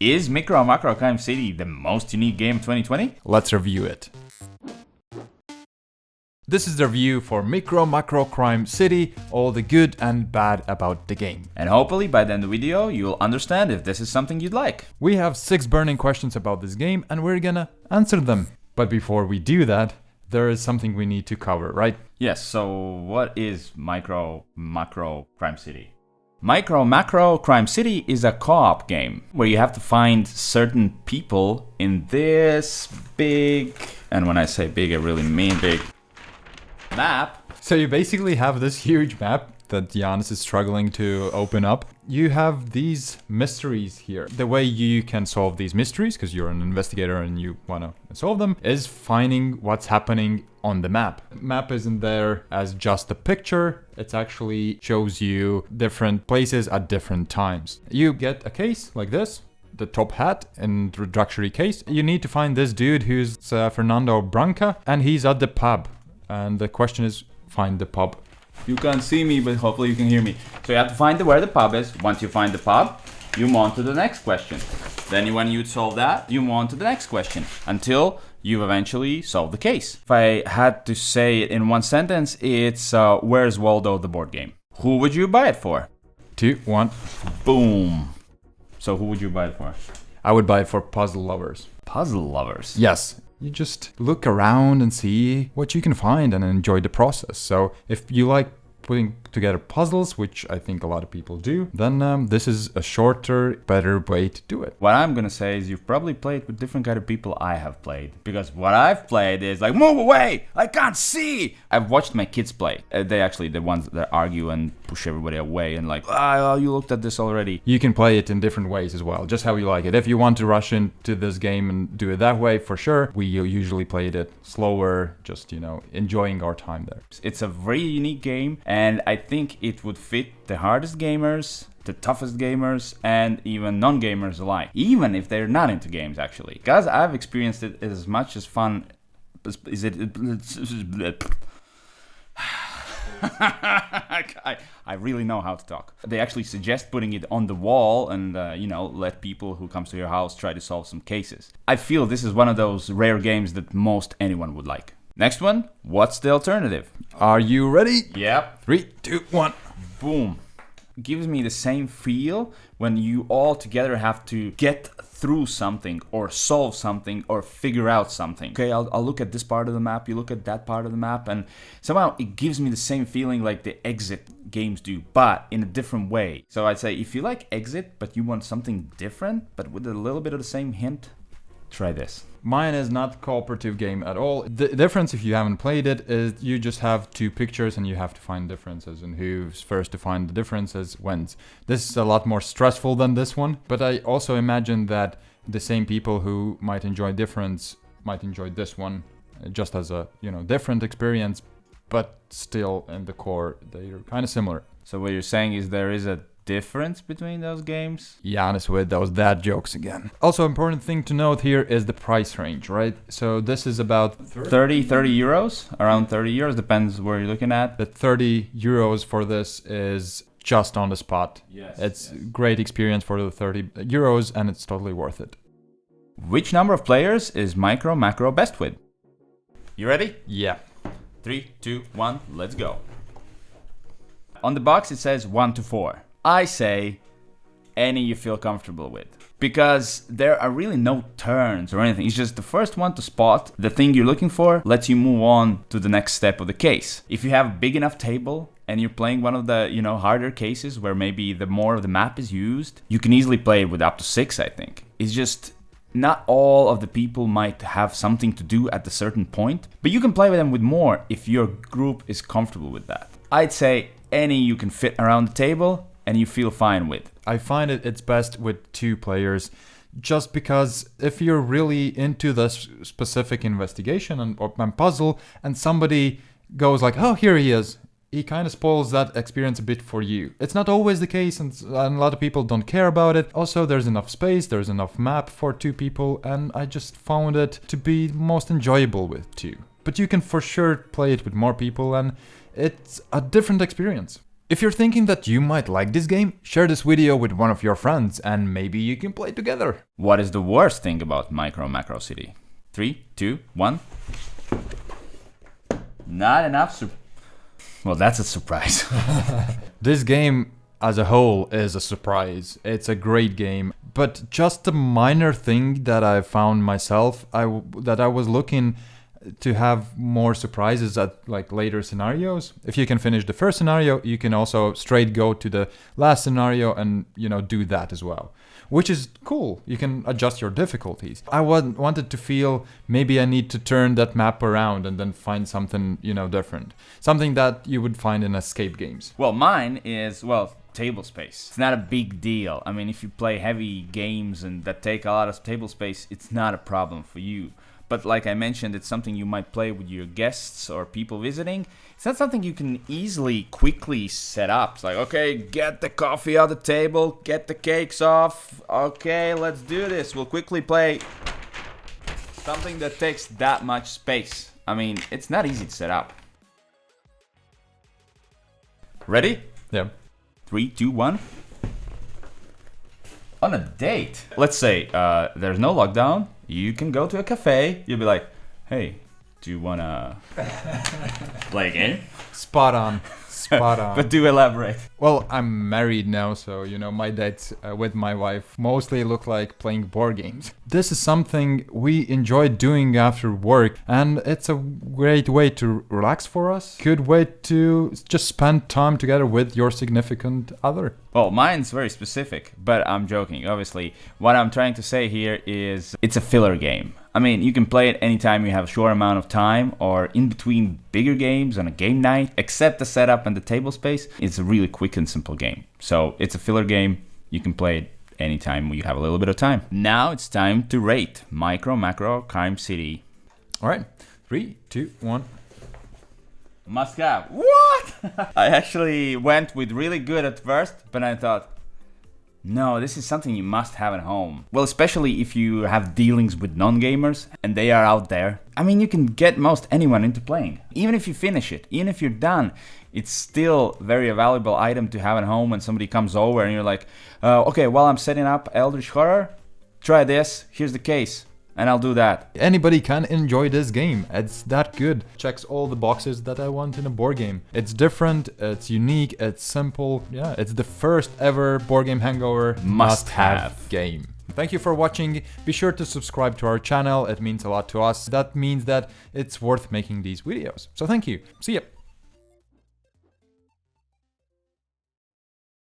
Is Micromacro Crime City the most unique game of 2020? Let's review it. This is the review for Micromacro Crime City, all the good and bad about the game. And hopefully by the end of the video, you'll understand if this is something you'd like. We have 6 burning questions about this game and we're gonna answer them. But before we do that, there is something we need to cover, right? Yes, so what is Micromacro Crime City? Micromacro Crime City is a co-op game where you have to find certain people in this big, and when I say big, I really mean big, map. So you basically have this huge map that Giannis is struggling to open up. You have these mysteries here. The way you can solve these mysteries, because you're an investigator and you want to solve them, is finding what's happening on the map. Map isn't there as just a picture. It actually shows you different places at different times. You get a case like this, the top hat introductory case. You need to find this dude who's Fernando Branca, and he's at the pub. And the question is, find the pub. You can't see me, but hopefully you can hear me. So you have to find where the pub is. Once you find the pub, you move on to the next question. Then when you solve that, you move on to the next question until you eventually solve the case. If I had to say it in one sentence, it's Where's Waldo, the board game? Who would you buy it for? 2, 1. Boom. So who would you buy it for? I would buy it for puzzle lovers. Puzzle lovers? Yes. You just look around and see what you can find and enjoy the process. So if you like putting together puzzles, which I think a lot of people do, then this is a shorter, better way to do it. What I'm gonna say is you've probably played with different kind of people I have played. Because what I've played is like, move away, I can't see. I've watched my kids play. They actually the ones that argue and push everybody away and like, oh, you looked at this already. You can play it in different ways as well, just how you like it. If you want to rush into this game and do it that way, for sure. We usually played it slower, just, enjoying our time there. It's a very unique game, and I think it would fit the hardest gamers, the toughest gamers, and even non-gamers alike. Even if they're not into games, actually. Because I've experienced it as much as fun. Is it? I really know how to talk. They actually suggest putting it on the wall and, let people who comes to your house try to solve some cases. I feel this is one of those rare games that most anyone would like. Next one, what's the alternative? Are you ready? Yep. 3, 2, 1. Boom. Gives me the same feel when you all together have to get through something or solve something or figure out something. Okay, I'll look at this part of the map, you look at that part of the map, and somehow it gives me the same feeling like the Exit games do, but in a different way. So I'd say if you like Exit, but you want something different, but with a little bit of the same hint, try this. Mine is not a cooperative game at all. The difference, if you haven't played it, is you just have 2 pictures and you have to find differences, and who's first to find the differences wins. This is a lot more stressful than this one, but I also imagine that the same people who might enjoy difference might enjoy this one just as a, different experience, but still in the core they're kind of similar. So what you're saying is there is a difference between those games? Giannis with those dad jokes again. Also, important thing to note here is the price range, right? So this is about 30 euros, around 30 euros, depends where you're looking at. The 30 euros for this is just on the spot. Yes. It's great experience for the 30 euros and it's totally worth it. Which number of players is Micromacro best with? You ready? Yeah. 3, 2, 1, let's go. On the box it says 1 to 4. I say any you feel comfortable with, because there are really no turns or anything. It's just the first one to spot the thing you're looking for lets you move on to the next step of the case. If you have a big enough table and you're playing one of the harder cases where maybe the more of the map is used, you can easily play it with up to 6, I think. It's just not all of the people might have something to do at a certain point, but you can play with them with more if your group is comfortable with that. I'd say any you can fit around the table and you feel fine with. I find it's best with 2 players, just because if you're really into this specific investigation or puzzle and somebody goes like, oh, here he is, he kind of spoils that experience a bit for you. It's not always the case, and a lot of people don't care about it. Also, there's enough space, there's enough map for 2 people, and I just found it to be most enjoyable with 2. But you can for sure play it with more people, and it's a different experience. If you're thinking that you might like this game, share this video with one of your friends and maybe you can play together. What is the worst thing about Micromacro City? 3, 2, 1. Not enough. Well, that's a surprise. This game as a whole is a surprise. It's a great game, but just a minor thing that I found myself, that I was looking to have more surprises at like later scenarios. If you can finish the first scenario, you can also straight go to the last scenario and, do that as well, which is cool. You can adjust your difficulties. I wanted to feel maybe I need to turn that map around and then find something, different. Something that you would find in escape games. Well, mine is, table space. It's not a big deal. I mean, if you play heavy games and that take a lot of table space, it's not a problem for you. But like I mentioned, it's something you might play with your guests or people visiting. It's not something you can easily, quickly set up. It's like, okay, get the coffee on the table, get the cakes off. Okay, let's do this. We'll quickly play something that takes that much space. I mean, it's not easy to set up. Ready? Yeah. 3, 2, 1. On a date. Let's say there's no lockdown. You can go to a cafe. You'll be like, hey, do you wanna play a game? Spot on. Spot on. But do elaborate. Well, I'm married now, so my dates with my wife mostly look like playing board games. This is something we enjoy doing after work, and it's a great way to relax for us. Good way to just spend time together with your significant other. Well, mine's very specific, but I'm joking. Obviously, what I'm trying to say here is it's a filler game. I mean, you can play it anytime you have a short amount of time or in between bigger games on a game night. Except the setup and the table space, it's a really quick and simple game. So it's a filler game. You can play it anytime you have a little bit of time. Now it's time to rate Micromacro Crime City. All right, 3, 2, 1. Must have. What? I actually went with really good at first, but I thought, no, this is something you must have at home. Well, especially if you have dealings with non-gamers and they are out there. I mean, you can get most anyone into playing. Even if you finish it, even if you're done, it's still very a valuable item to have at home when somebody comes over and you're like, okay, while I'm setting up Eldritch Horror, try this, here's the case. And I'll do that. Anybody can enjoy this game. It's that good. Checks all the boxes that I want in a board game. It's different, it's unique, it's simple. Yeah, it's the first ever board game Hangover must-have game. Thank you for watching. Be sure to subscribe to our channel. It means a lot to us. That means that it's worth making these videos. So thank you. See ya.